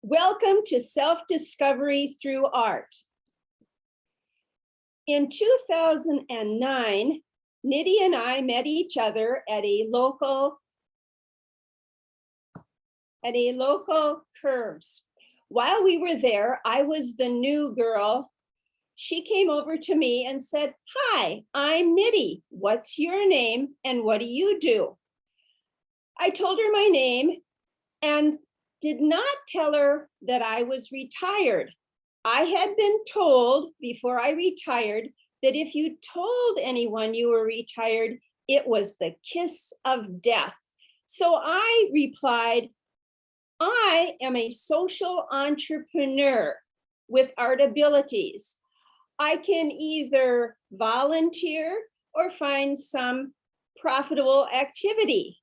Welcome to Self-Discovery Through Art. In 2009, Nidhi and I met each other at a local Curves. While we were there, I was the new girl. She came over to me and said, "Hi, I'm Nidhi. What's your name and what do you do?" I told her my name and did not tell her that I was retired. I had been told before I retired that if you told anyone you were retired, it was the kiss of death. So I replied, "I am a social entrepreneur with art abilities. I can either volunteer or find some profitable activity."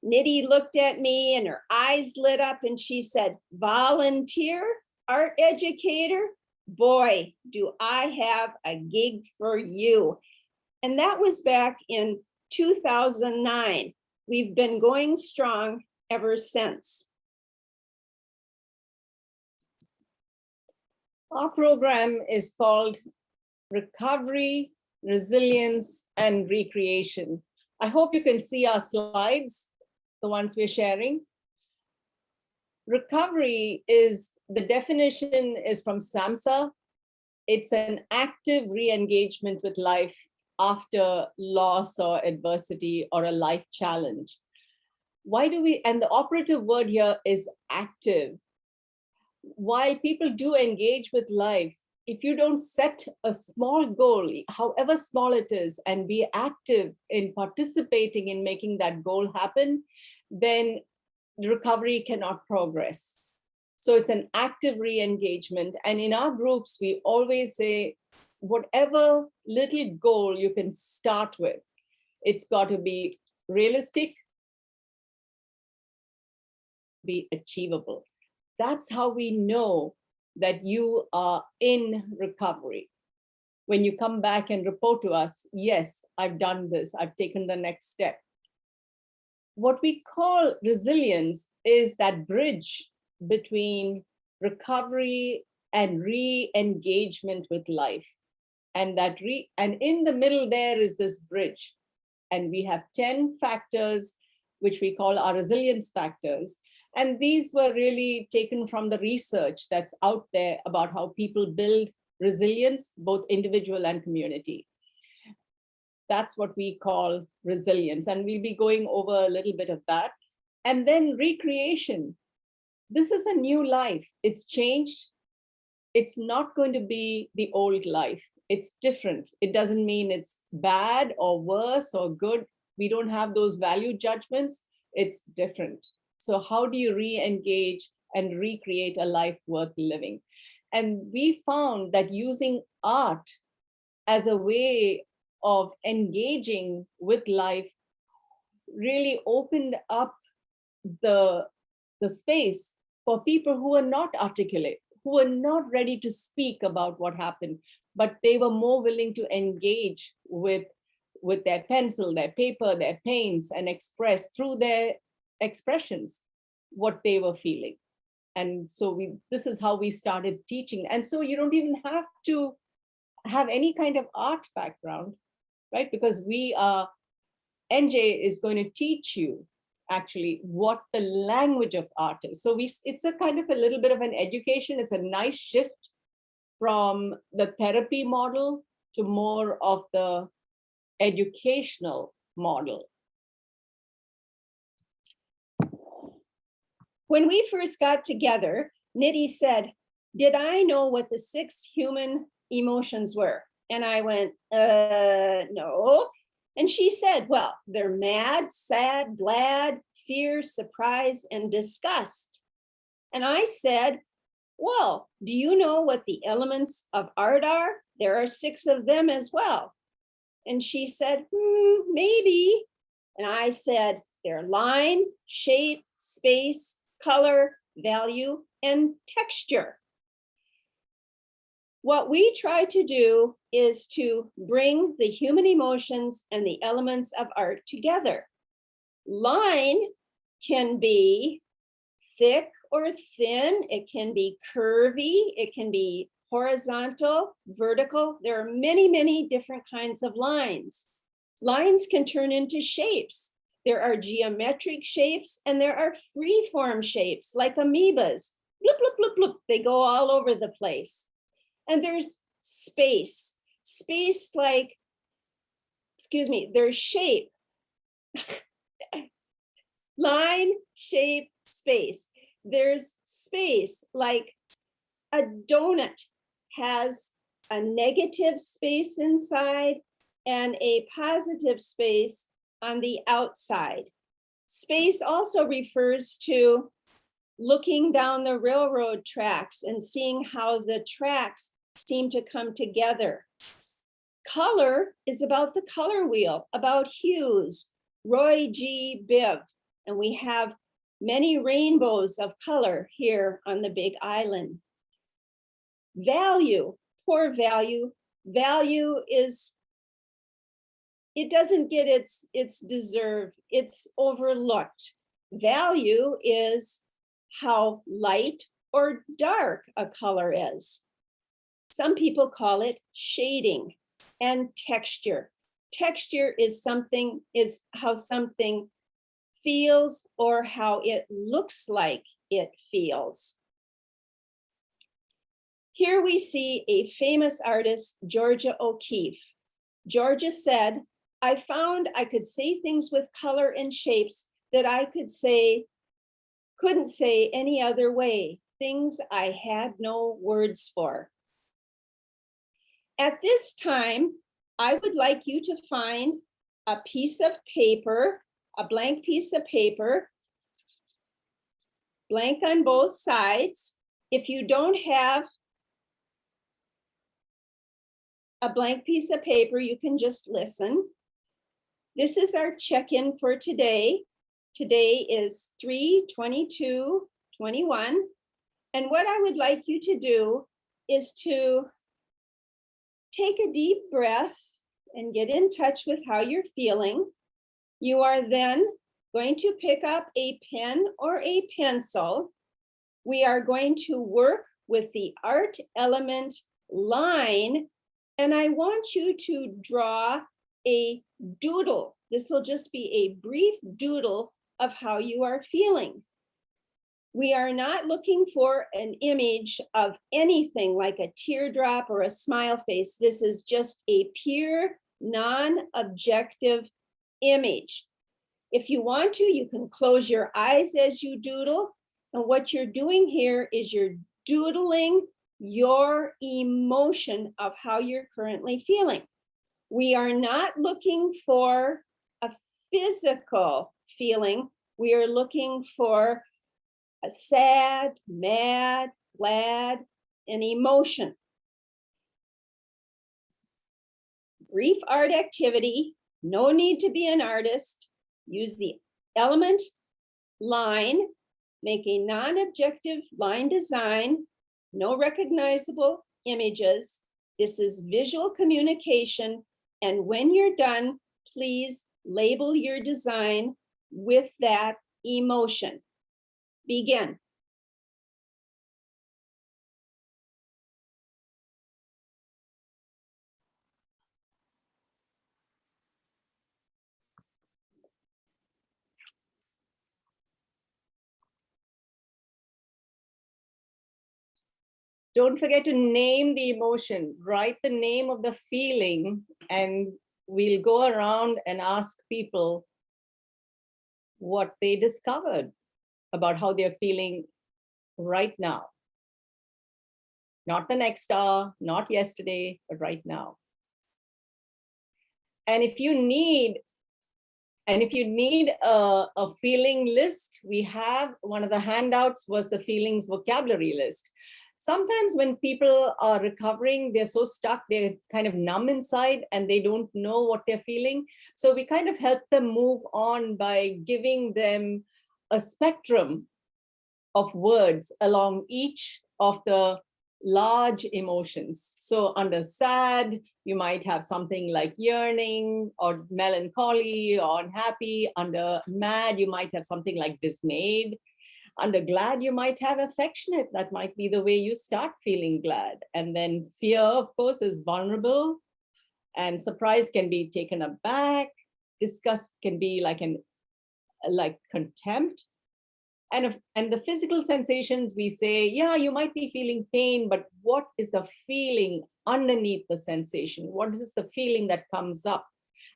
Nidhi looked at me and her eyes lit up and she said, "Volunteer, art educator? Boy, do I have a gig for you." And that was back in 2009. We've been going strong ever since. Our program is called Recovery, Resilience, and Recreation. I hope you can see our slides, the ones we're sharing. Recovery is, the definition is from SAMHSA. It's an active re-engagement with life after loss or adversity or a life challenge. Why do we, and the operative word here is active. While people do engage with life, if you don't set a small goal, however small it is, and be active in participating in making that goal happen, then recovery cannot progress. So it's an active re-engagement. And in our groups, we always say, whatever little goal you can start with, it's got to be realistic, be achievable. That's how we know that you are in recovery. When you come back and report to us, "Yes, I've done this, I've taken the next step." What we call resilience is that bridge between recovery and re-engagement with life. And in the middle there is this bridge. And we have 10 factors, which we call our resilience factors. And these were really taken from the research that's out there about how people build resilience, both individual and community. That's what we call resilience. And we'll be going over a little bit of that. And then recreation. This is a new life. It's changed. It's not going to be the old life. It's different. It doesn't mean it's bad or worse or good. We don't have those value judgments. It's different. So how do you re-engage and recreate a life worth living? And we found that using art as a way of engaging with life really opened up the space for people who are not articulate, who are not ready to speak about what happened, but they were more willing to engage with their pencil, their paper, their paints, and express through their expressions what they were feeling. And so this is how we started teaching. And so you don't even have to have any kind of art background, right? Because NJ is going to teach you actually what the language of art is. So it's a kind of a little bit of an education. It's a nice shift from the therapy model to more of the educational model. When we first got together, Nidhi said, "Did I know what the 6 human emotions were?" And I went, no. And she said, "Well, they're mad, sad, glad, fear, surprise, and disgust." And I said, "Well, do you know what the elements of art are? There are 6 of them as well." And she said, maybe. And I said, "They're line, shape, space, color, value, and texture." What we try to do is to bring the human emotions and the elements of art together. Line can be thick or thin. It can be curvy. It can be horizontal, vertical. There are many, many different kinds of lines. Lines can turn into shapes. There are geometric shapes and there are free-form shapes like amoebas. Bloop, bloop, bloop, bloop. They go all over the place. And there's space. Space like, excuse me, there's shape. Line, shape, space. There's space like a donut has a negative space inside and a positive space on the outside. Space also refers to looking down the railroad tracks and seeing how the tracks seem to come together. Color is about the color wheel, about hues. Roy G. Biv, and we have many rainbows of color here on the Big Island. Value, poor value. Value is, it doesn't get its deserve, it's overlooked. Value is how light or dark a color is. Some people call it shading. And texture. Texture is how something feels or how it looks like it feels. Here we see a famous artist, Georgia O'Keeffe. Georgia said, I found I could say things with color and shapes that I couldn't say any other way, things I had no words for. At this time, I would like you to find a piece of paper, a blank piece of paper, blank on both sides. If you don't have a blank piece of paper, you can just listen. This is our check-in for today. Today is 3/22/21. And what I would like you to do is to take a deep breath and get in touch with how you're feeling. You are then going to pick up a pen or a pencil. We are going to work with the art element line, and I want you to draw a doodle. This will just be a brief doodle of how you are feeling. We are not looking for an image of anything like a teardrop or a smile face. This is just a pure, non-objective image. If you want to, you can close your eyes as you doodle. And what you're doing here is you're doodling your emotion of how you're currently feeling. We are not looking for a physical feeling. We are looking for a sad, mad, glad, an emotion. Brief art activity, no need to be an artist. Use the element line, make a non-objective line design, no recognizable images. This is visual communication. And when you're done, please label your design with that emotion. Begin. Don't forget to name the emotion, write the name of the feeling, and we'll go around and ask people what they discovered about how they're feeling right now. Not the next hour, not yesterday, but right now. And if you need a feeling list, we have one of the handouts was the feelings vocabulary list. Sometimes when people are recovering, they're so stuck, they're kind of numb inside and they don't know what they're feeling. So we kind of help them move on by giving them a spectrum of words along each of the large emotions. So under sad, you might have something like yearning or melancholy or unhappy. Under mad, you might have something like dismayed. Under glad, you might have affectionate. That might be the way you start feeling glad. And then fear, of course, is vulnerable. And surprise can be taken aback. Disgust can be like contempt. And the physical sensations, we say, yeah, you might be feeling pain, but what is the feeling underneath the sensation? What is the feeling that comes up?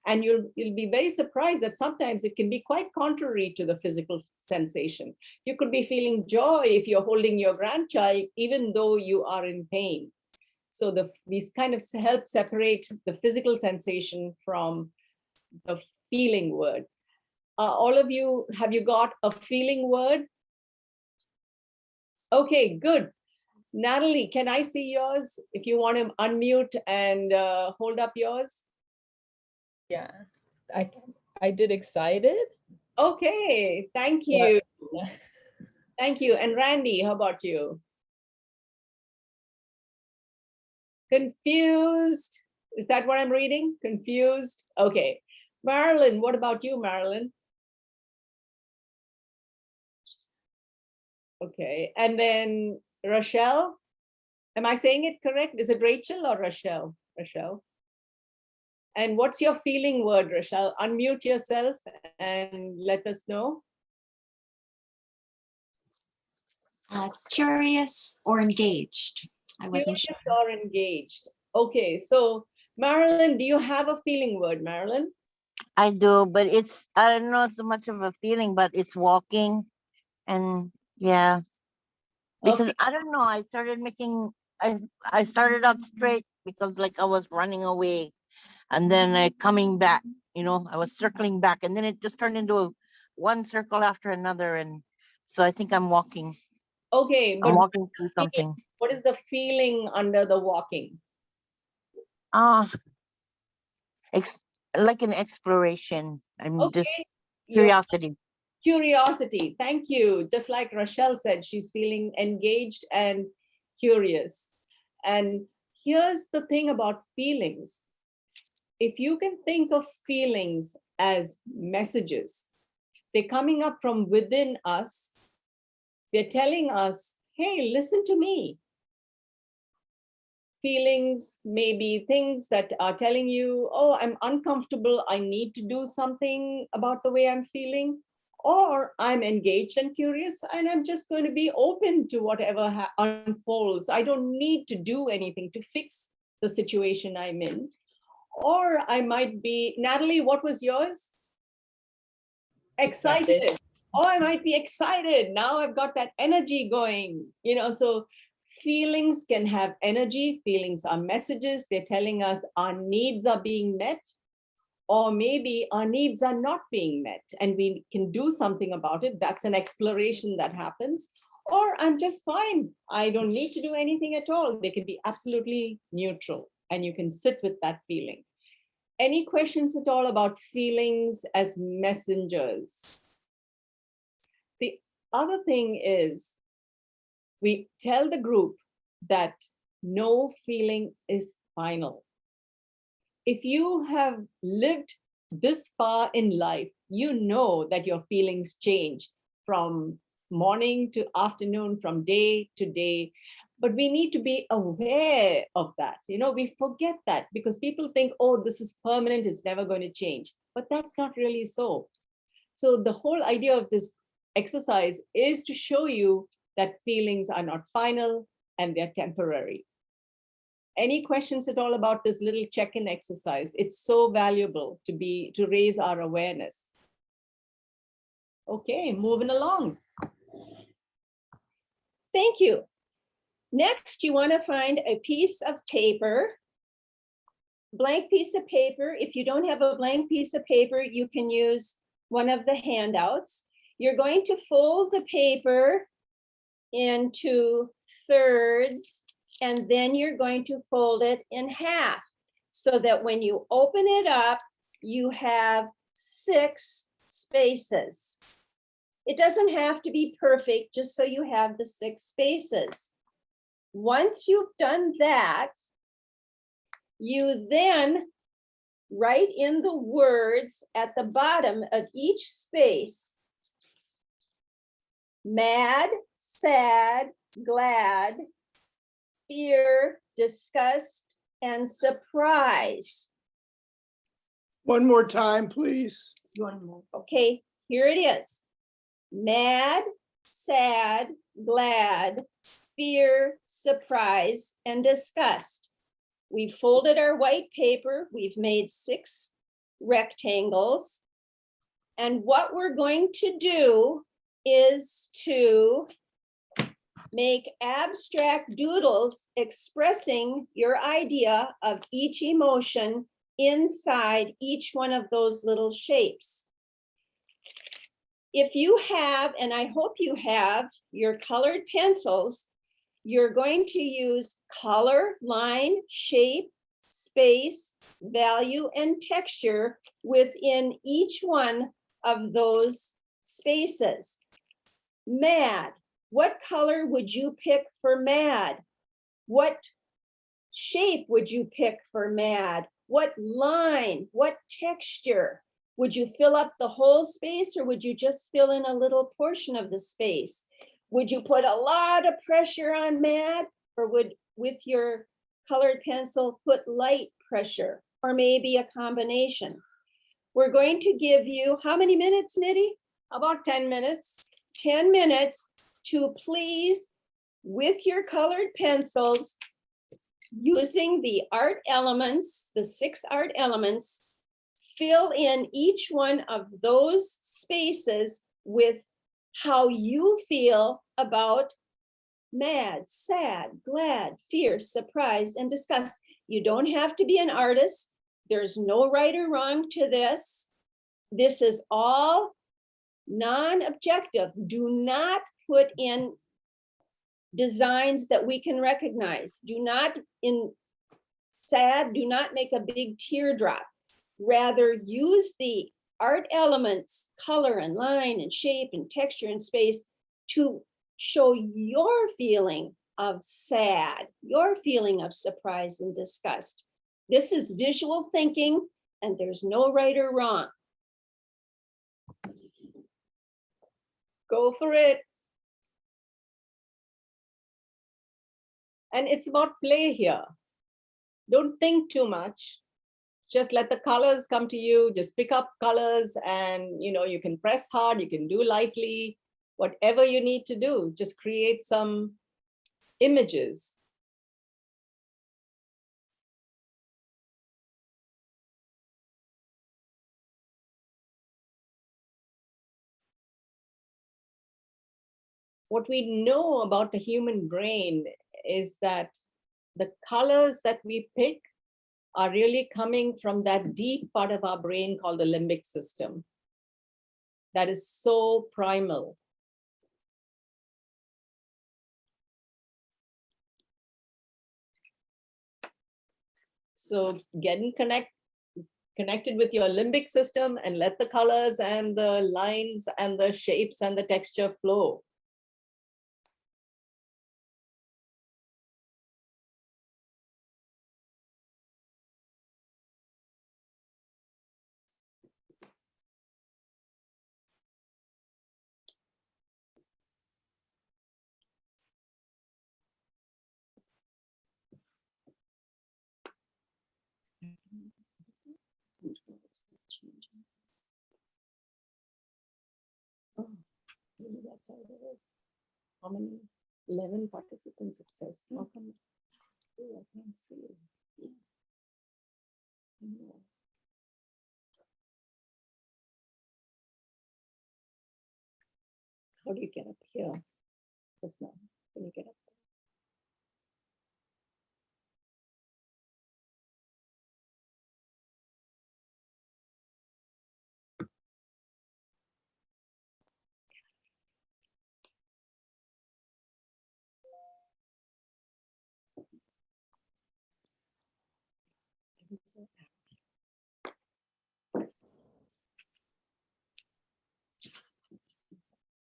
And you'll be very surprised that sometimes it can be quite contrary to the physical sensation. You could be feeling joy if you're holding your grandchild, even though you are in pain. So these kind of help separate the physical sensation from the feeling word. All of you, have you got a feeling word? Okay, good. Natalie, can I see yours? If you want to unmute and hold up yours. Yeah, I did excited. Okay, thank you. Yeah. Thank you. And Randy, how about you? Confused. Is that what I'm reading? Confused. Okay. Marilyn, what about you, Marilyn? Okay. And then Rochelle, am I saying it correct? Is it Rachel or Rochelle? Rochelle. And what's your feeling word, Rochelle? Unmute yourself and let us know. Curious or engaged. I wasn't sure. Curious or engaged. Okay, so Marilyn, do you have a feeling word, Marilyn? I do, but I don't know so much of a feeling, but it's walking. And yeah, because I don't know, I started out straight because like I was running away and then coming back, I was circling back and then it just turned into one circle after another. And so I think I'm walking. Okay, I'm but walking through something. what is the feeling under the walking? Like an exploration. I'm just Okay, curiosity. curiosity. Thank you. Just like Rochelle said, she's feeling engaged and curious. And here's the thing about feelings. If you can think of feelings as messages, they're coming up from within us. They're telling us, hey, listen to me. Feelings may be things that are telling you, oh, I'm uncomfortable. I need to do something about the way I'm feeling. Or I'm engaged and curious and I'm just going to be open to whatever unfolds. I don't need to do anything to fix the situation I'm in. Or I might be, Natalie, what was yours? Excited. Oh, I might be excited. Now I've got that energy going, so feelings can have energy. Feelings are messages. They're telling us our needs are being met, or maybe our needs are not being met and we can do something about it. That's an exploration that happens. Or I'm just fine. I don't need to do anything at all. They can be absolutely neutral and you can sit with that feeling. Any questions at all about feelings as messengers? The other thing is, we tell the group that no feeling is final. If you have lived this far in life, you know that your feelings change from morning to afternoon, from day to day. But we need to be aware of that. We forget that because people think, oh, this is permanent, it's never going to change. But that's not really so. So the whole idea of this exercise is to show you that feelings are not final and they're temporary. Any questions at all about this little check-in exercise? It's so valuable to raise our awareness. Okay, moving along. Thank you. Next, you want to find a piece of paper, blank piece of paper. If you don't have a blank piece of paper, you can use one of the handouts. You're going to fold the paper into thirds, and then you're going to fold it in half so that when you open it up, you have 6 spaces. It doesn't have to be perfect, just so you have the 6 spaces. Once you've done that, you then write in the words at the bottom of each space mad, sad, glad, fear, disgust, and surprise. One more time, please. One more. Okay, here it is. Mad, sad, glad, fear, surprise, and disgust. We've folded our white paper. We've made 6 rectangles. And what we're going to do is to make abstract doodles expressing your idea of each emotion inside each one of those little shapes. If you have, and I hope you have, your colored pencils, you're going to use color, line, shape, space, value, and texture within each one of those spaces. Mad, what color would you pick for mad? What shape would you pick for mad? What line, what texture? Would you fill up the whole space or would you just fill in a little portion of the space? Would you put a lot of pressure on mad or would, with your colored pencil, put light pressure or maybe a combination? We're going to give you, how many minutes, Nidhi? About 10 minutes. 10 minutes to please, with your colored pencils, using the art elements, the 6 art elements, fill in each one of those spaces with how you feel about mad, sad, glad, fear, surprise, and disgust. You don't have to be an artist. There's no right or wrong to this. This is all non-objective. Do not put in designs that we can recognize. Do not, in sad, do not make a big teardrop. Rather use the art elements, color and line and shape and texture and space to show your feeling of sad, your feeling of surprise and disgust. This is visual thinking and there's no right or wrong. Go for it. And it's about play here. Don't think too much. Just let the colors come to you. Just pick up colors and you can press hard, you can do lightly, whatever you need to do. Just create some images. What we know about the human brain is that the colors that we pick are really coming from that deep part of our brain called the limbic system. That is so primal. So getting connected with your limbic system and let the colors and the lines and the shapes and the texture flow. Oh, maybe that's all there is. How many? 11 participants, it says. How come? Oh, I can't see it. Yeah. No. How do you get up here? Just now. Can you get up?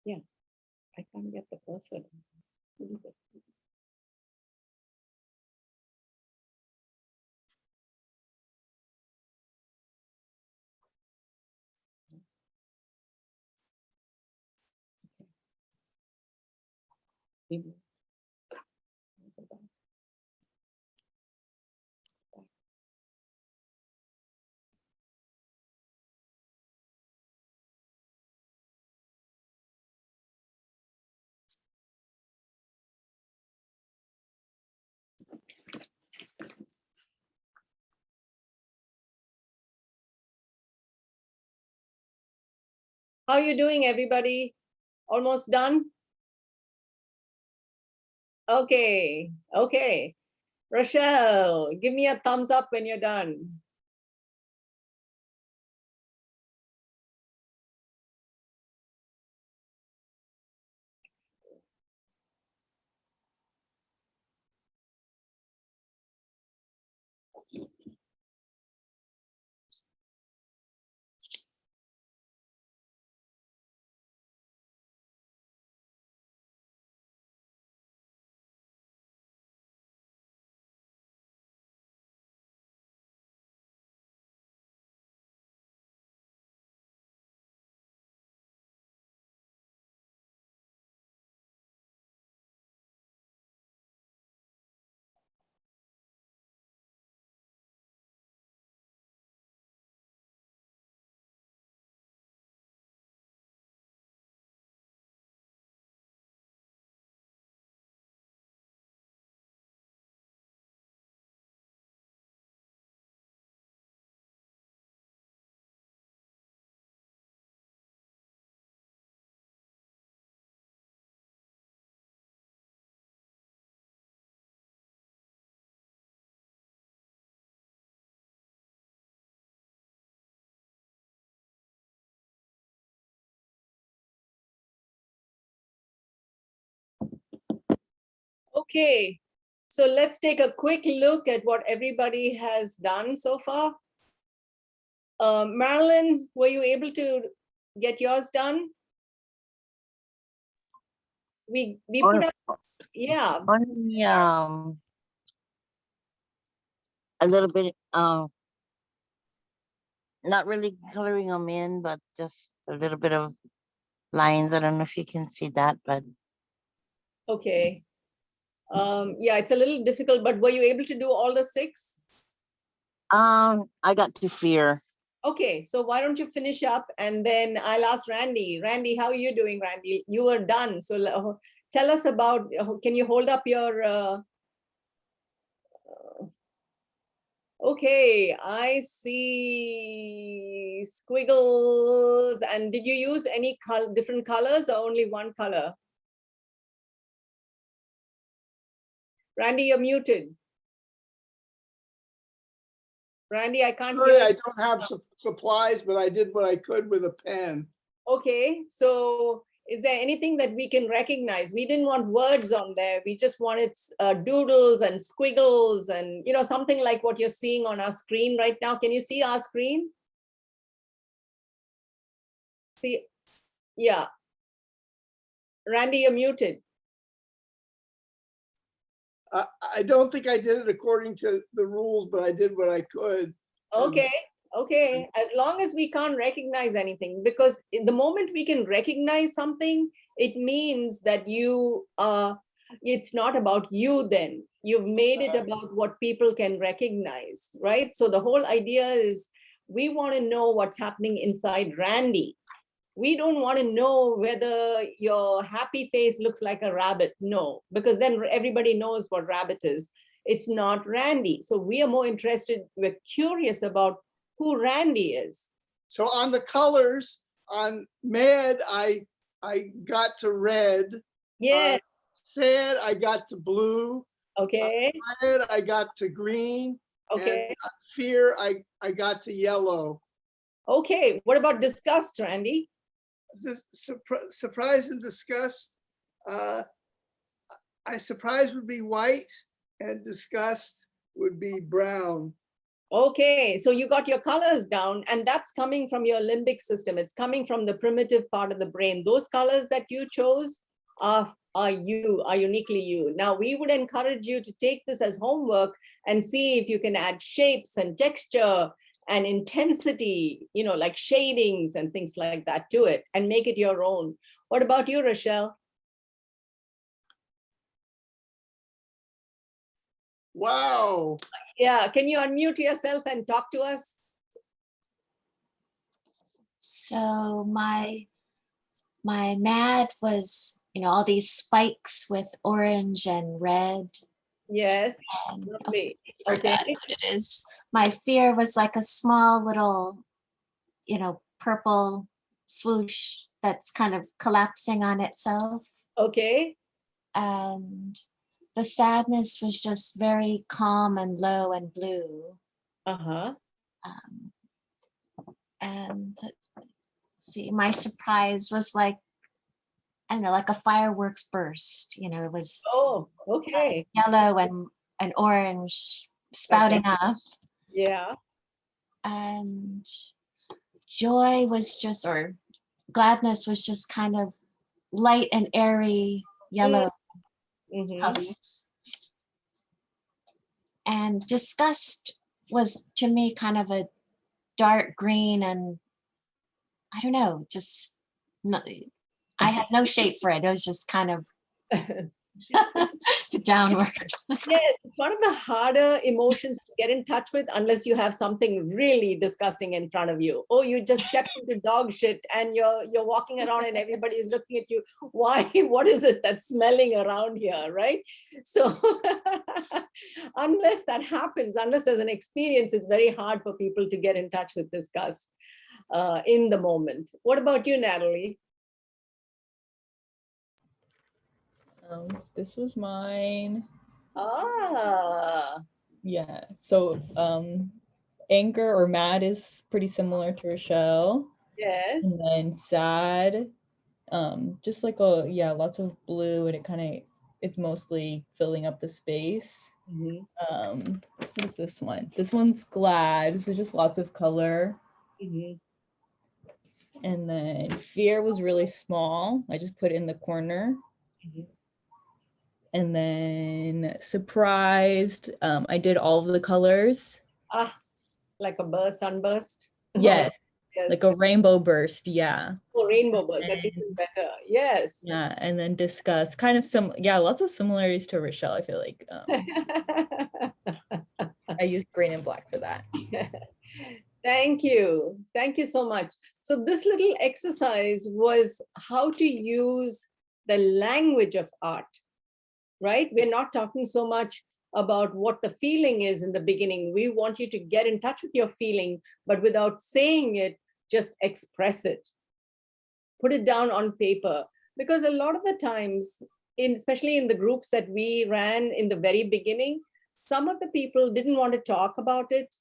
Yeah, I can't get the cursor. How are you doing, everybody? Almost done? Okay, okay. Rochelle, give me a thumbs up when you're done. Okay, so let's take a quick look at what everybody has done so far. Marilyn, were you able to get yours done? We put up, yeah, Only a little bit, not really coloring them in, but just a little bit of lines. I don't know if you can see that, but okay. Yeah, it's a little difficult, but were you able to do all the 6? I got to fear. Okay, so why don't you finish up and then I'll ask Randy. Randy, how are you doing, Randy? You were done. So tell us about, can you hold up your, okay, I see squiggles. And did you use any different colors or only one color? Randy, you're muted. Randy, I can't Sorry, hear I you. don't have supplies, but I did what I could with a pen. Okay, so is there anything that we can recognize? We didn't want words on there. We just wanted doodles and squiggles and, you know, something like what you're seeing on our screen right now. Can you see our screen? See, yeah. Randy, you're muted. I don't think I did it according to the rules, but I did what I could. Okay, okay. As long as we can't recognize anything, because in the moment we can recognize something, it means that you it's not about you then. You've made it about what people can recognize, right? So the whole idea is we want to know what's happening inside Randy. We don't want to know whether your happy face looks like a rabbit. No, because then everybody knows what rabbit is. It's not Randy. So we are more interested, we're curious about who Randy is. So on the colors, on mad, I got to red. Yeah, Sad, I got to blue. okay, Red, I got to green. okay. And fear, I got to yellow. Okay, what about disgust, Randy? Just surprise and disgust. I surprise would be white and disgust would be brown. Okay, so you got your colors down, and that's coming from your limbic system. It's coming from the primitive part of the brain. Those colors that you chose are uniquely you. Now, we would encourage you to take this as homework and see if you can add shapes and texture and intensity, you know, like shadings and things like that to it, and make it your own. What about you, Rochelle? Wow. Yeah, can you unmute yourself and talk to us? So my mat was, all these spikes with orange and red. Yes, And lovely. I forgot Okay. what it is. My fear was like a small little, purple swoosh that's kind of collapsing on itself. Okay. And the sadness was just very calm and low and blue. Uh-huh. Um, and let's see, my surprise was like, I don't know, like a fireworks burst. It was Oh, okay. yellow and orange spouting up. Yeah. And joy was just, or gladness was just kind of light and airy yellow Mhm. puffs. And disgust was to me kind of a dark green, and I don't know, just I had no shape for it. It was just kind of downward. Yes, it's one of the harder emotions to get in touch with unless you have something really disgusting in front of you. Oh, you just stepped into dog shit and you're walking around and everybody's looking at you. Why? What is it that's smelling around here, right? So unless that happens, unless there's an experience, it's very hard for people to get in touch with disgust in the moment. What about you, Natalie? This was mine. Ah, Yeah. So anger or mad is pretty similar to Rochelle. yes. And then sad, just like lots of blue, and it's mostly filling up the space. Mhm. What is this one? This one's glad, so just lots of color. Mhm. And then fear was really small. I just put it in the corner. Mhm. And then surprised, I did all of the colors. Ah, like a sunburst. Yes, Yes. like a rainbow burst. Yeah. Oh, rainbow burst. That's And- even better. Yes. Yeah, and then discuss kind of lots of similarities to Rochelle. I feel like I used green and black for that. Thank you. Thank you so much. So this little exercise was how to use the language of art, right? We're not talking so much about what the feeling is in the beginning. We want you to get in touch with your feeling, but without saying it, just express it. Put it down on paper. Because a lot of the times, especially in the groups that we ran in the very beginning, some of the people didn't want to talk about it,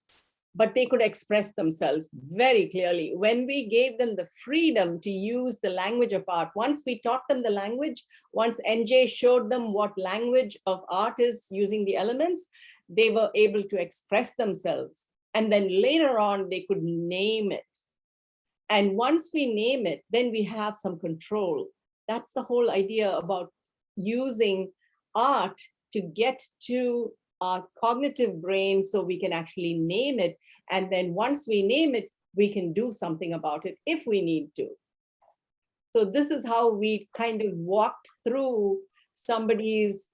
but they could express themselves very clearly. When we gave them the freedom to use the language of art, once we taught them the language, once NJ showed them what language of art is using the elements, they were able to express themselves. And then later on, they could name it. And once we name it, then we have some control. That's the whole idea about using art to get to our cognitive brain so we can actually name it. And then once we name it, we can do something about it if we need to. So this is how we kind of walked through somebody's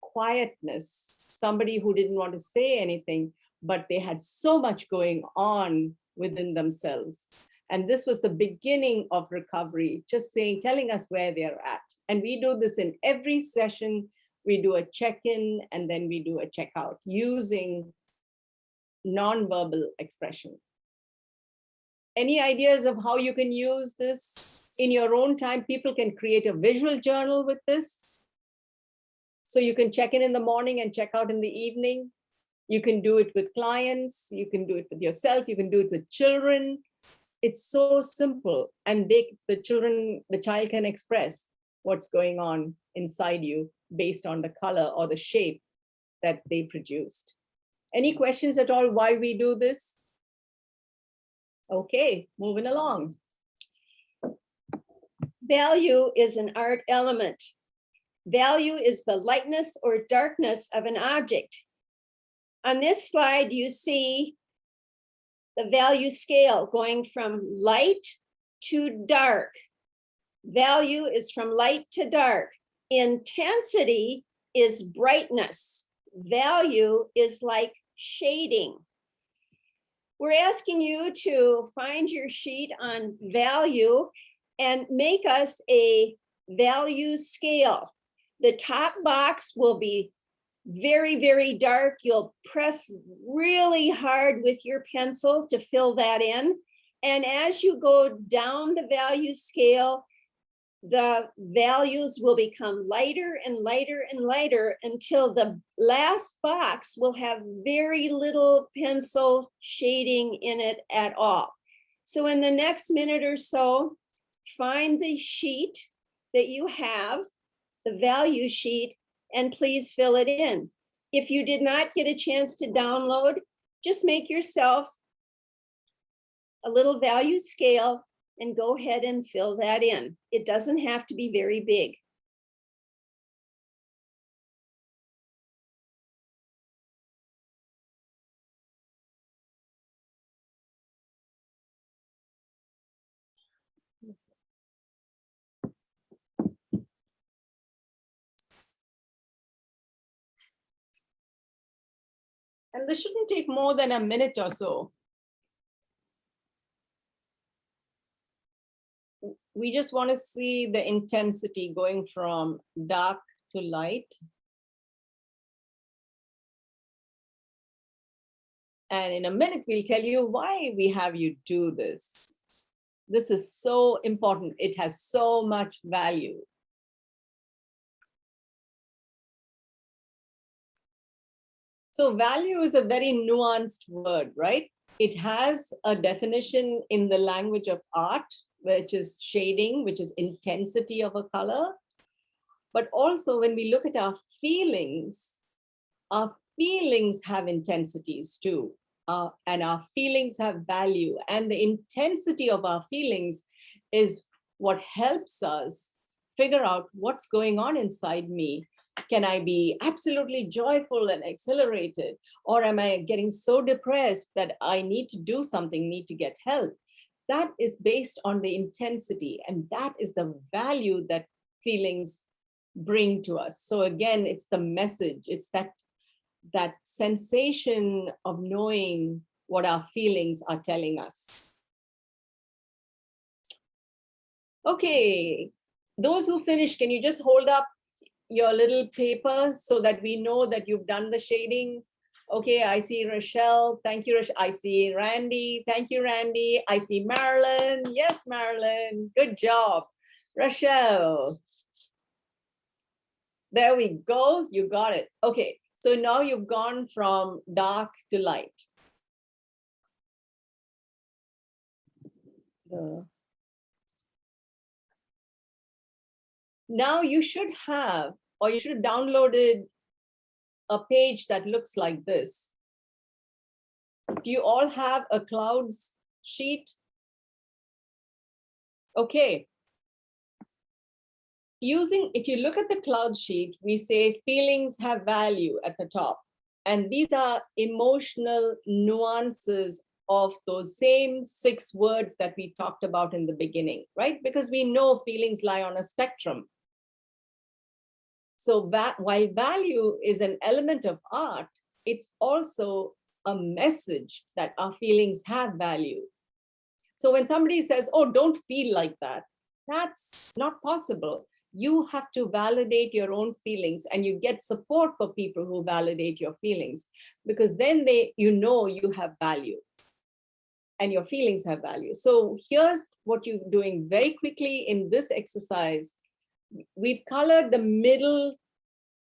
quietness, somebody who didn't want to say anything, but they had so much going on within themselves. And this was the beginning of recovery, just telling us where they're at. And we do this in every session. We do a check-in and then we do a checkout using nonverbal expression. Any ideas of how you can use this in your own time? People can create a visual journal with this. So you can check in the morning and check out in the evening. You can do it with clients. You can do it with yourself. You can do it with children. It's so simple. And the child can express what's going on inside you based on the color or the shape that they produced. Any questions at all why we do this? Okay, moving along. Value is an art element. Value is the lightness or darkness of an object. On this slide, you see the value scale going from light to dark. Value is from light to dark. Intensity is brightness. value is like shading. We're asking you to find your sheet on value and make us a value scale. The top box will be very, very dark. You'll press really hard with your pencil to fill that in. And as you go down the value scale, the values will become lighter and lighter and lighter until the last box will have very little pencil shading in it at all. So in the next minute or so, find the sheet that you have, the value sheet, and please fill it in. If you did not get a chance to download, just make yourself a little value scale and go ahead and fill that in. It doesn't have to be very big. And this shouldn't take more than a minute or so. We just want to see the intensity going from dark to light. And in a minute, we'll tell you why we have you do this. This is so important. It has so much value. So value is a very nuanced word, right? It has a definition in the language of art, which is shading, which is intensity of a color. But also when we look at our feelings have intensities too. And our feelings have value. And the intensity of our feelings is what helps us figure out what's going on inside me. Can I be absolutely joyful and exhilarated? Or am I getting so depressed that I need to do something, need to get help? That is based on the intensity, and that is the value that feelings bring to us. So again, it's the message, it's that sensation of knowing what our feelings are telling us. Okay, those who finished, can you just hold up your little paper so that we know that you've done the shading? Okay, I see Rochelle. Thank you, Rochelle. I see Randy. Thank you, Randy. I see Marilyn. Yes, Marilyn. Good job. Rochelle. There we go. You got it. Okay, so now you've gone from dark to light. Now you should have, or you should have downloaded a page that looks like this. Do you all have a clouds sheet? Okay. If you look at the cloud sheet, we say feelings have value at the top. And these are emotional nuances of those same 6 words that we talked about in the beginning, right? Because we know feelings lie on a spectrum. So while value is an element of art, it's also a message that our feelings have value. So when somebody says, oh, don't feel like that, that's not possible. You have to validate your own feelings, and you get support for people who validate your feelings, because then you know you have value and your feelings have value. So here's what you're doing very quickly in this exercise. We've colored the middle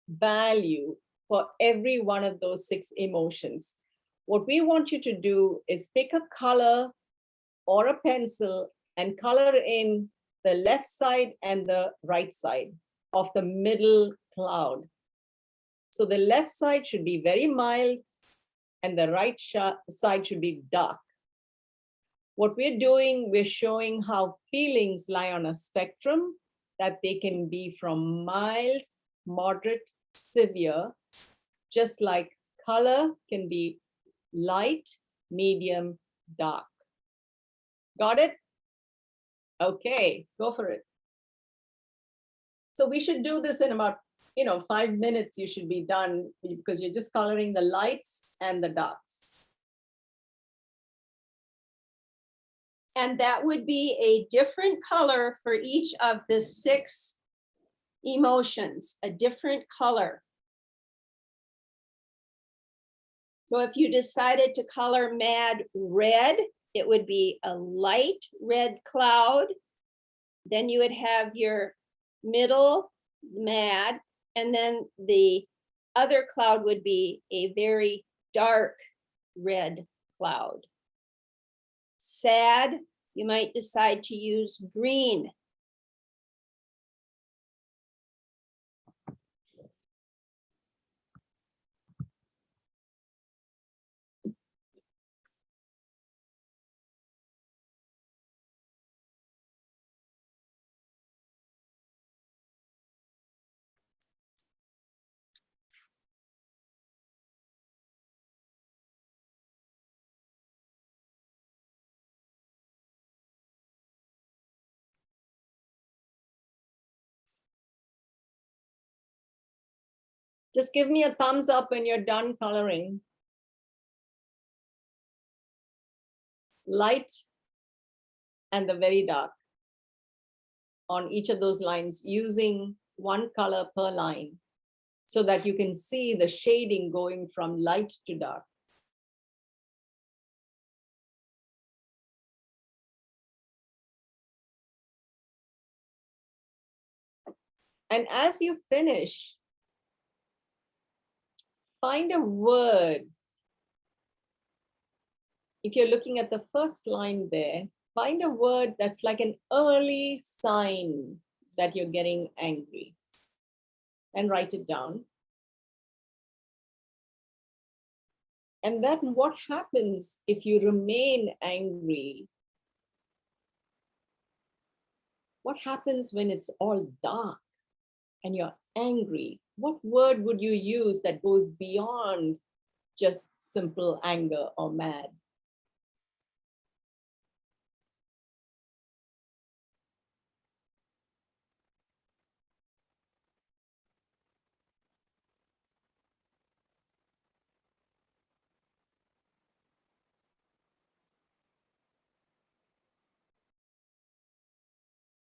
value for every one of those 6 emotions. What we want you to do is pick a color or a pencil and color in the left side and the right side of the middle cloud. So the left side should be very mild and the right side should be dark. What we're doing, we're showing how feelings lie on a spectrum, that they can be from mild, moderate, severe, just like color can be light, medium, dark. Got it? Okay, go for it. So we should do this in about 5 minutes you should be done because you're just coloring the lights and the darks. And that would be a different color for each of the 6 emotions, a different color. So if you decided to color mad red, it would be a light red cloud. Then you would have your middle mad, and then the other cloud would be a very dark red cloud. Sad, you might decide to use green. Just give me a thumbs up when you're done coloring. Light and the very dark on each of those lines, using one color per line so that you can see the shading going from light to dark. And as you finish, find a word. If you're looking at the first line there, find a word that's like an early sign that you're getting angry, and write it down. And then what happens if you remain angry? What happens when it's all dark and you're angry? What word would you use that goes beyond just simple anger or mad?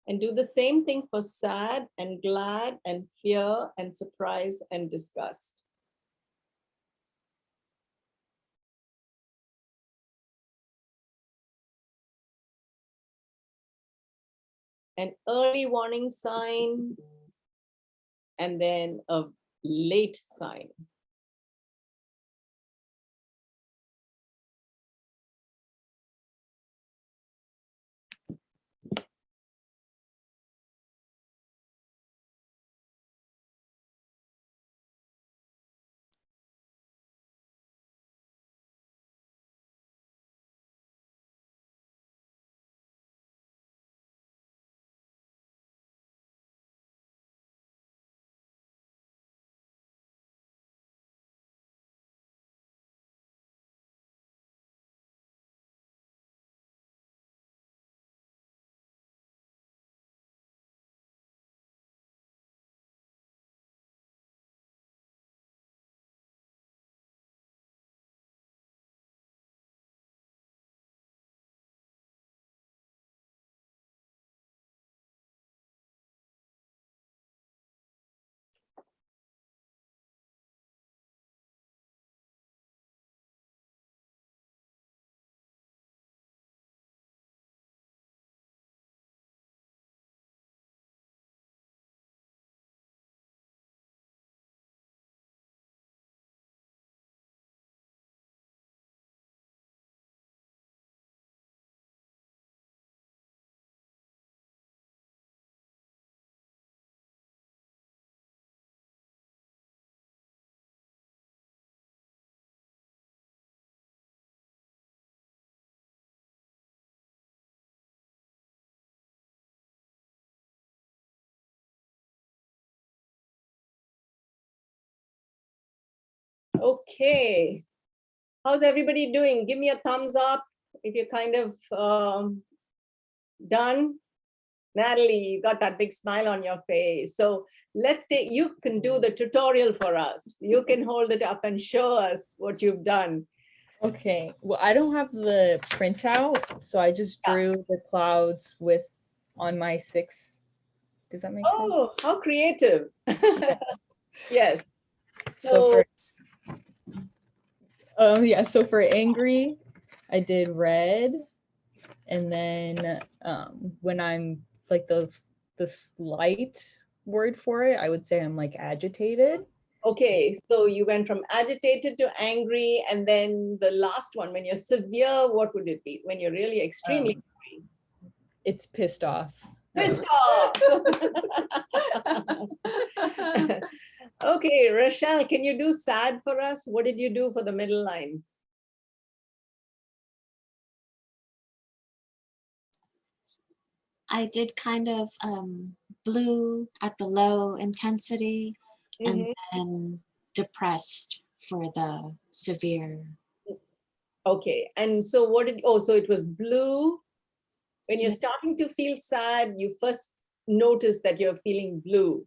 And do the same thing for sad and glad and fear and surprise and disgust. An early warning sign, and then a late sign. Okay, how's everybody doing? Give me a thumbs up if you're kind of done. Natalie, you got that big smile on your face. So let's take, you can do the tutorial for us. You can hold it up and show us what you've done. Okay, well, I don't have the printout, so I just drew the clouds with on my 6. Does that make sense? Oh, how creative. Yes. So for yeah, so for angry, I did red, and then when I'm like the slight word for it, I would say I'm like agitated. Okay, so you went from agitated to angry, and then the last one, when you're severe, what would it be? When you're really extremely It's pissed off. pissed off. Okay, Rochelle, can you do sad for us? What did you do for the middle line? I did kind of blue at the low intensity and Mhm. then depressed for the severe. Okay, and so what did, oh, so it was blue. When you're starting to feel sad, you first notice that you're feeling blue.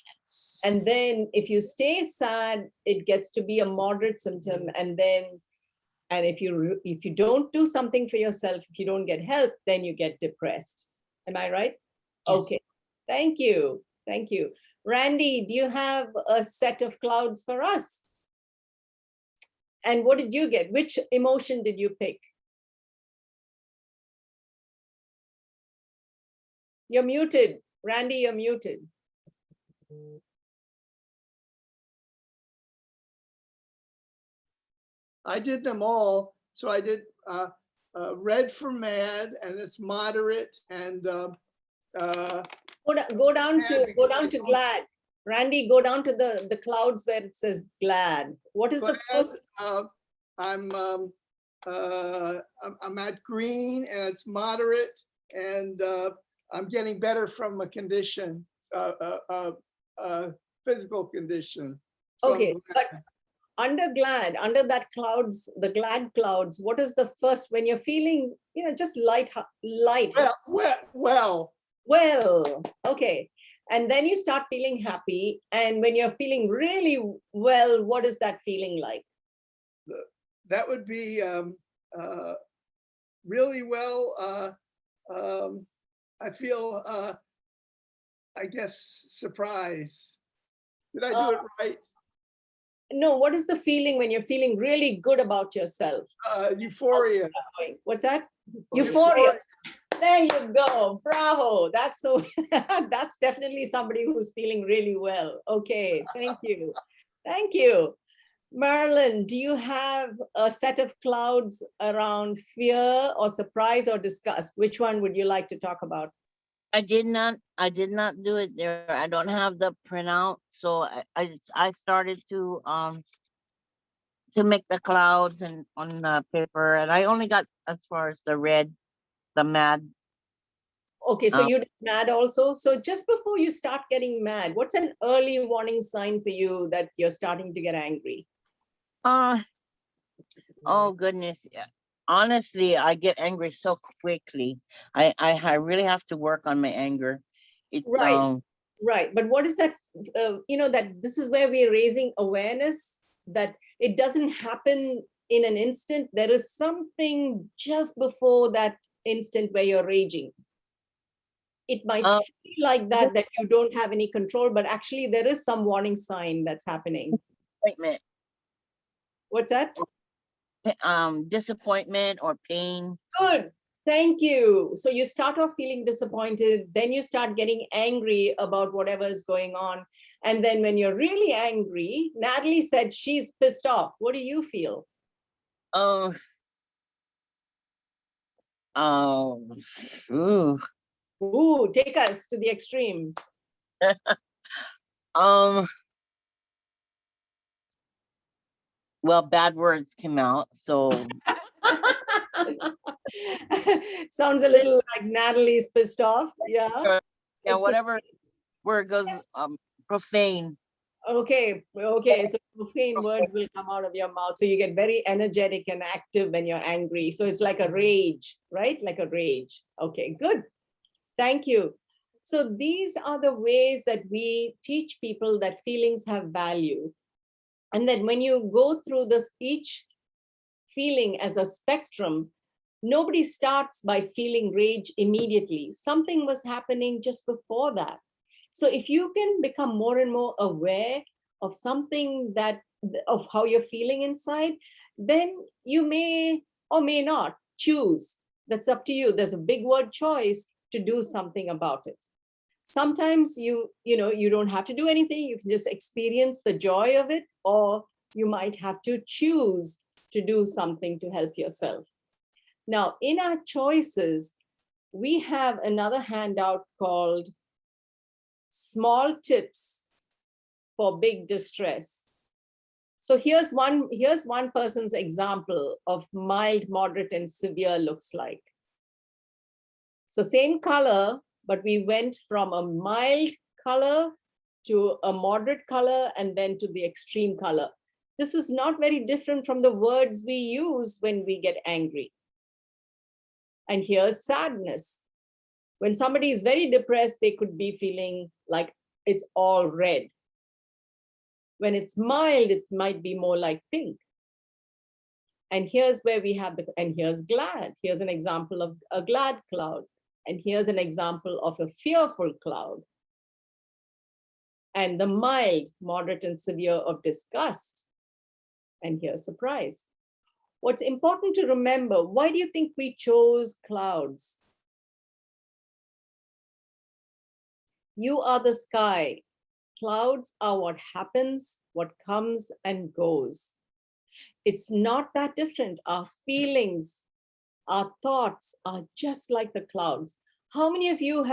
Yes. And then if you stay sad, it gets to be a moderate symptom. And then, and if you don't do something for yourself, if you don't get help, then you get depressed. Am I right? Yes. Okay, thank you. Thank you. Randy, do you have a set of clouds for us? And what did you get? Which emotion did you pick? You're muted. Randy, you're muted. I did them all. So I did red for mad, and it's moderate, and Go down to glad. Randy, go down to the clouds where it says glad. What is the first? I'm at green, and it's moderate, and I'm getting better from a condition, physical condition. So Okay, but under glad, under that clouds, the glad clouds, what is the first, when you're feeling, just light? Well, okay. And then you start feeling happy. And when you're feeling really well, what is that feeling like? That would be really well. I feel, I guess, surprise. Did I do it right? No, what is the feeling when you're feeling really good about yourself? Euphoria. What's that? Euphoria. There you go. Bravo. That's that's definitely somebody who's feeling really well. Okay. Thank you. Thank you. Marilyn, do you have a set of clouds around fear or surprise or disgust? Which one would you like to talk about? I did not do it there. I don't have the printout. So I started to make the clouds and on the paper, and I only got as far as the red, the mad. Okay, so you did mad also. So just before you start getting mad, what's an early warning sign for you that you're starting to get angry? Oh goodness. Yeah. Honestly, I get angry so quickly. I really have to work on my anger. It's Right. Right. But what is that, that this is where we're raising awareness that it doesn't happen in an instant. There is something just before that instant where you're raging. It might feel like that you don't have any control, but actually there is some warning sign that's happening. Disappointment. What's that? Disappointment or pain. Good. Thank you. So you start off feeling disappointed, then you start getting angry about whatever is going on. And then when you're really angry, Natalie said she's pissed off. What do you feel? Ooh, take us to the extreme. Well, bad words came out, so sounds a little like Natalie's pissed off. Yeah. Yeah, whatever word goes, profane. Okay. So profane words will come out of your mouth. So you get very energetic and active when you're angry. So it's like a rage, right? Like a rage. Okay, good. Thank you. So these are the ways that we teach people that feelings have value. And that when you go through this, each feeling as a spectrum, nobody starts by feeling rage immediately. Something was happening just before that. So if you can become more and more aware of something of how you're feeling inside, then you may or may not choose. That's up to you. There's a big word, choice, to do something about it. Sometimes you don't have to do anything. You can just experience the joy of it, or you might have to choose to do something to help yourself. Now, in our choices, we have another handout called Small Tips for Big Distress. So here's one person's example of mild, moderate, and severe looks like. So same color, but we went from a mild color to a moderate color and then to the extreme color. This is not very different from the words we use when we get angry. And here's sadness. When somebody is very depressed, they could be feeling like it's all red. When it's mild, it might be more like pink. And here's where we have and here's glad. Here's an example of a glad cloud. And here's an example of a fearful cloud. And the mild, moderate, and severe of disgust. And here's surprise. What's important to remember, why do you think we chose clouds? You are the sky. Clouds are what happens, what comes and goes. It's not that different. Our feelings, our thoughts are just like the clouds. How many of you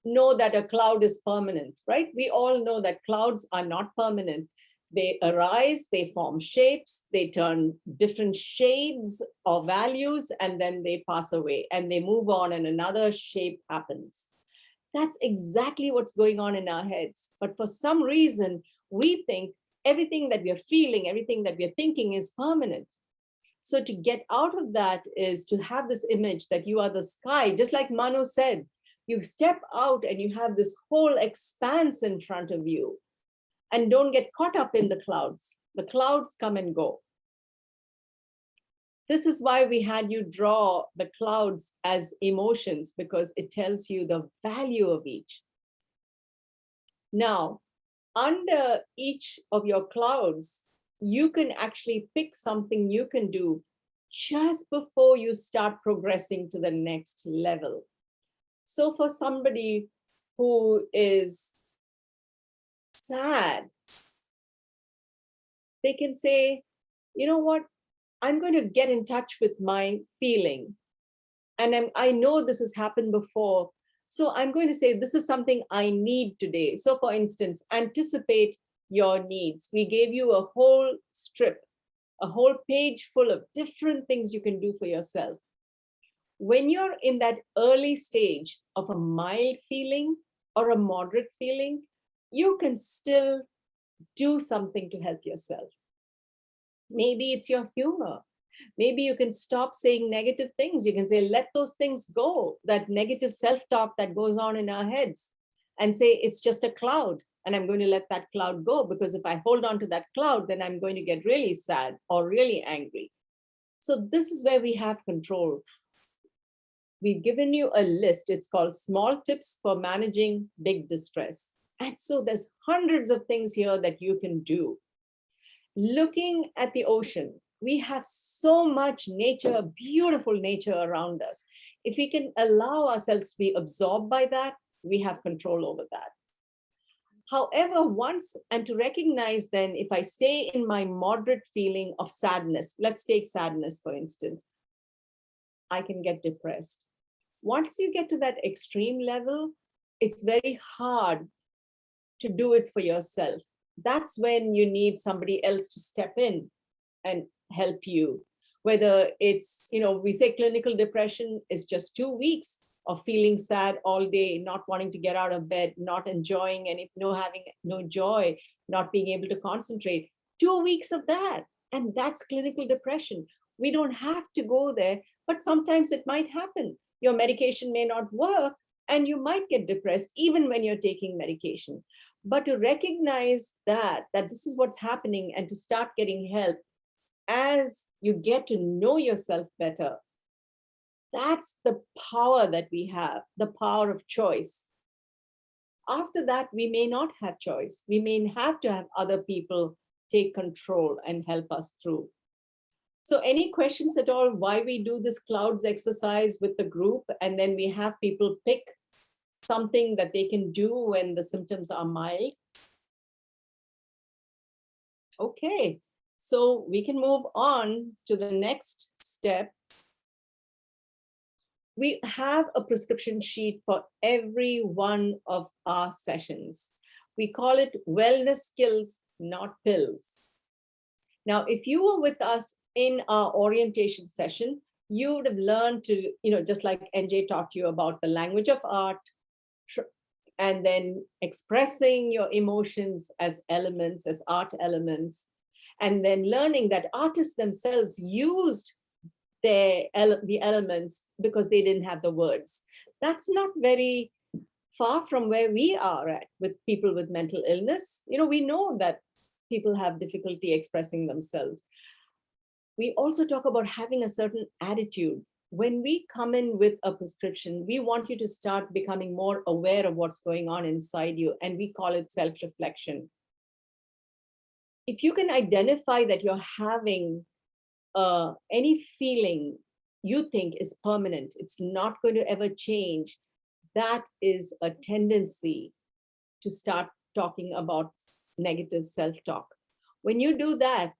know that a cloud is permanent, right? We all know that clouds are not permanent. They arise, they form shapes, they turn different shades or values, and then they pass away and they move on and another shape happens. That's exactly what's going on in our heads. But for some reason, we think everything that we are feeling, everything that we are thinking is permanent. So to get out of that is to have this image that you are the sky, just like Manu said. You step out and you have this whole expanse in front of you. And don't get caught up in the clouds. The clouds come and go. This is why we had you draw the clouds as emotions, because it tells you the value of each. Now, under each of your clouds, you can actually pick something you can do just before you start progressing to the next level. So for somebody who is sad, they can say, you know what? I'm going to get in touch with my feeling. And I know this has happened before. So I'm going to say, this is something I need today. So for instance, anticipate your needs. We gave you a whole strip, a whole page full of different things you can do for yourself. When you're in that early stage of a mild feeling or a moderate feeling, you can still do something to help yourself. Maybe it's your humor. Maybe you can stop saying negative things. You can say, let those things go, that negative self-talk that goes on in our heads, and say, it's just a cloud, and I'm going to let that cloud go, because if I hold on to that cloud, then I'm going to get really sad or really angry. So this is where we have control. We've given you a list. It's called Small Tips for Managing Big Distress. And so there's hundreds of things here that you can do. Looking at the ocean, we have so much nature, beautiful nature around us. If we can allow ourselves to be absorbed by that, we have control over that. However, and to recognize then, if I stay in my moderate feeling of sadness, let's take sadness, for instance, I can get depressed. Once you get to that extreme level, it's very hard to do it for yourself. That's when you need somebody else to step in and help you. Whether it's, we say clinical depression is just 2 weeks of feeling sad all day, not wanting to get out of bed, not enjoying any, having no joy, not being able to concentrate. 2 weeks of that. And that's clinical depression. We don't have to go there, but sometimes it might happen. Your medication may not work, And you might get depressed even when you're taking medication. But to recognize that this is what's happening and to start getting help as you get to know yourself better, that's the power that we have, the power of choice. After that, we may not have choice. We may have to have other people take control and help us through. So any questions at all why we do this clouds exercise with the group, and then we have people pick something that they can do when the symptoms are mild? Okay, so we can move on to the next step. We have a prescription sheet for every one of our sessions. We call it wellness skills, not pills. Now, if you were with us in our orientation session, you would have learned to, just like NJ taught you about the language of art, and then expressing your emotions as elements, as art elements, and then learning that artists themselves used the elements because they didn't have the words. That's not very far from where we are at with people with mental illness. We know that people have difficulty expressing themselves. We also talk about having a certain attitude. When we come in with a prescription, we want you to start becoming more aware of what's going on inside you, and we call it self-reflection. If you can identify that you're having any feeling you think is permanent, it's not going to ever change, that is a tendency to start talking about negative self-talk. When you do that,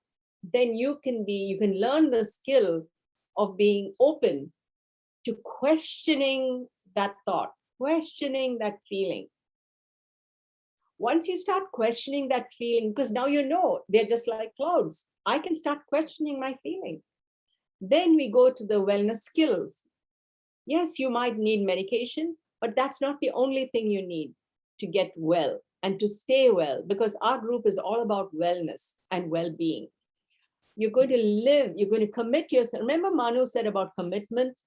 then you can learn the skill of being open to questioning that thought, questioning that feeling. Once you start questioning that feeling, because now they're just like clouds, I can start questioning my feeling. Then we go to the wellness skills. Yes, you might need medication, but that's not the only thing you need to get well and to stay well, because our group is all about wellness and well-being. You're going to live, you're going to commit yourself. Remember Manu said about commitment?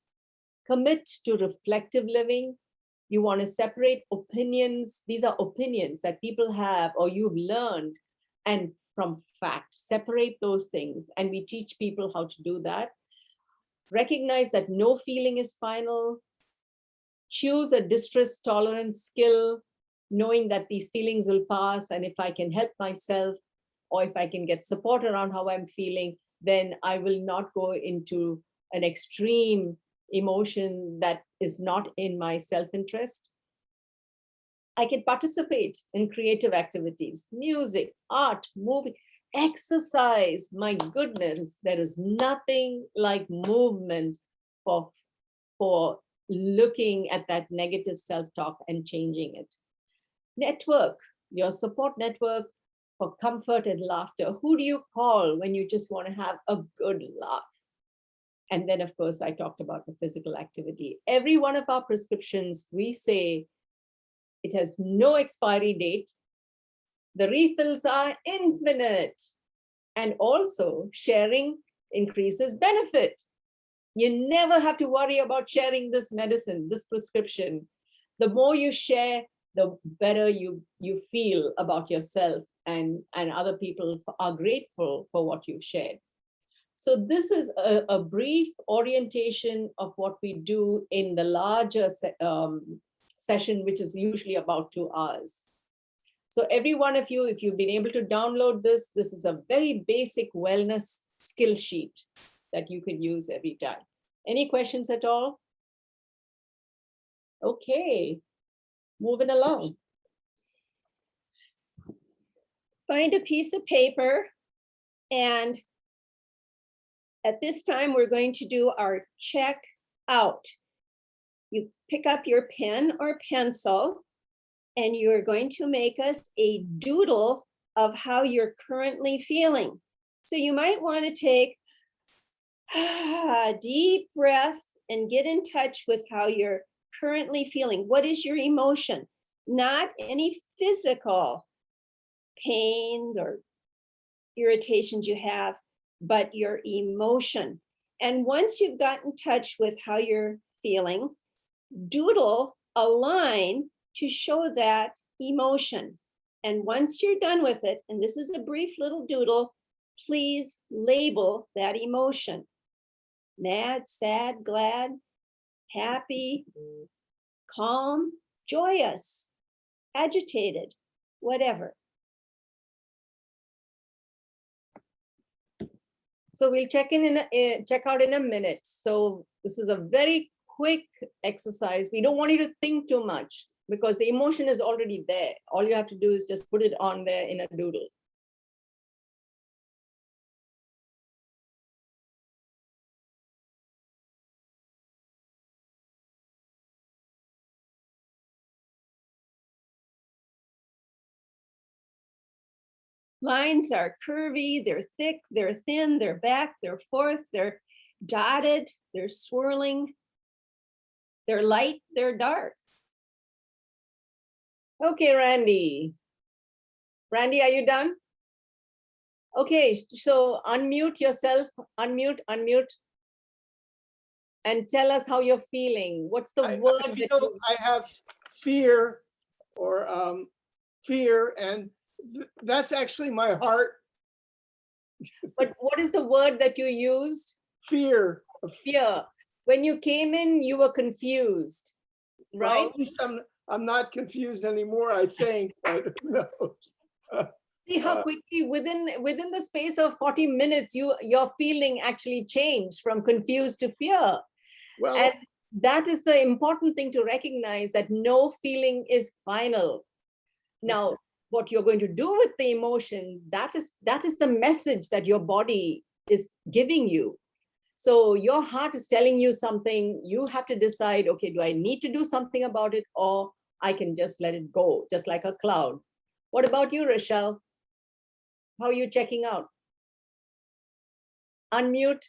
Commit to reflective living. You want to separate opinions. These are opinions that people have or you've learned, and from fact, separate those things. And we teach people how to do that. Recognize that no feeling is final. Choose a distress tolerance skill, knowing that these feelings will pass. And if I can help myself, or if I can get support around how I'm feeling, then I will not go into an extreme emotion that is not in my self-interest. I can participate in creative activities, music, art, movie, exercise. My goodness, there is nothing like movement for looking at that negative self-talk and changing it. Network, your support network for comfort and laughter. Who do you call when you just want to have a good laugh? And then, of course, I talked about the physical activity. Every one of our prescriptions, we say it has no expiry date. The refills are infinite. And also, sharing increases benefit. You never have to worry about sharing this medicine, this prescription. The more you share, the better you feel about yourself, and other people are grateful for what you've shared. So this is a brief orientation of what we do in the larger session, which is usually about 2 hours. So every one of you, if you've been able to download this, this is a very basic wellness skill sheet that you can use every time. Any questions at all? Okay, moving along. Find a piece of paper, and at this time, we're going to do our check out. You pick up your pen or pencil, and you're going to make us a doodle of how you're currently feeling. So you might want to take a deep breath and get in touch with how you're currently feeling. What is your emotion? Not any physical pains or irritations you have, but your emotion. And once you've gotten in touch with how you're feeling, doodle a line to show that emotion. And once you're done with it, and this is a brief little doodle, please label that emotion. Mad, sad, glad, happy, calm, joyous, agitated, whatever. So we'll check out in a minute. So this is a very quick exercise. We don't want you to think too much because the emotion is already there. All you have to do is just put it on there in a doodle. Lines are curvy, they're thick, they're thin, they're back, they're forth, they're dotted, they're swirling, they're light, they're dark. Okay, Randy. Randy, are you done? Okay, so unmute yourself, unmute, and tell us how you're feeling. What's the word that you... I have fear or fear, and that's actually my heart. But what is the word that you used? Fear. Fear. When you came in, you were confused, Well, right? at least I'm not confused anymore, I think. But who knows? See how quickly within the space of 40 minutes, your feeling actually changed from confused to fear. Well, And that is the important thing to recognize, that no feeling is final. Now, what you're going to do with the emotion, that is the message that your body is giving you. So your heart is telling you something. You have to decide, okay, do I need to do something about it, or I can just let it go, just like a cloud. What about you, Rochelle? How are you checking out? Unmute.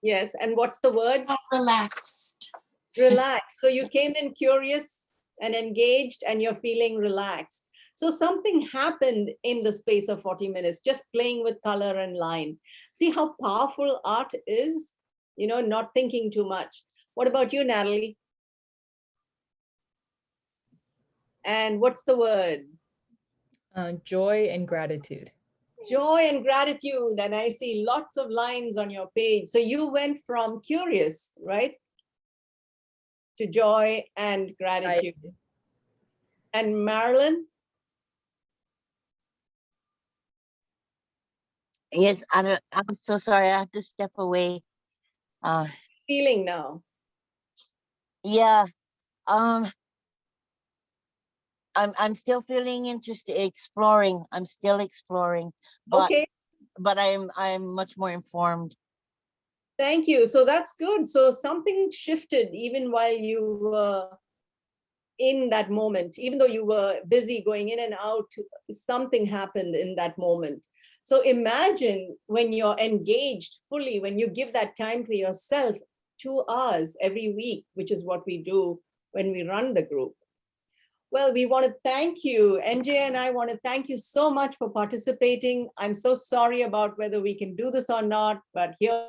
Yes, and what's the word? Relaxed. Relaxed. So you came in curious and engaged, and you're feeling relaxed. So something happened in the space of 40 minutes, just playing with color and line. See how powerful art is, not thinking too much. What about you, Natalie? And what's the word? Joy and gratitude. Joy and gratitude. And I see lots of lines on your page. So you went from curious, right, to joy and gratitude. And Marilyn? Yes, I'm so sorry. I have to step away. Feeling now. Yeah. I'm still feeling interested, exploring. I'm still exploring, but Okay. but I'm much more informed. Thank you. So that's good. So something shifted even while you were in that moment, even though you were busy going in and out, something happened in that moment. So imagine when you're engaged fully, when you give that time for yourself, 2 hours every week, which is what we do when we run the group. Well, we want to thank you. NJ and I want to thank you so much for participating. I'm so sorry about whether we can do this or not, but here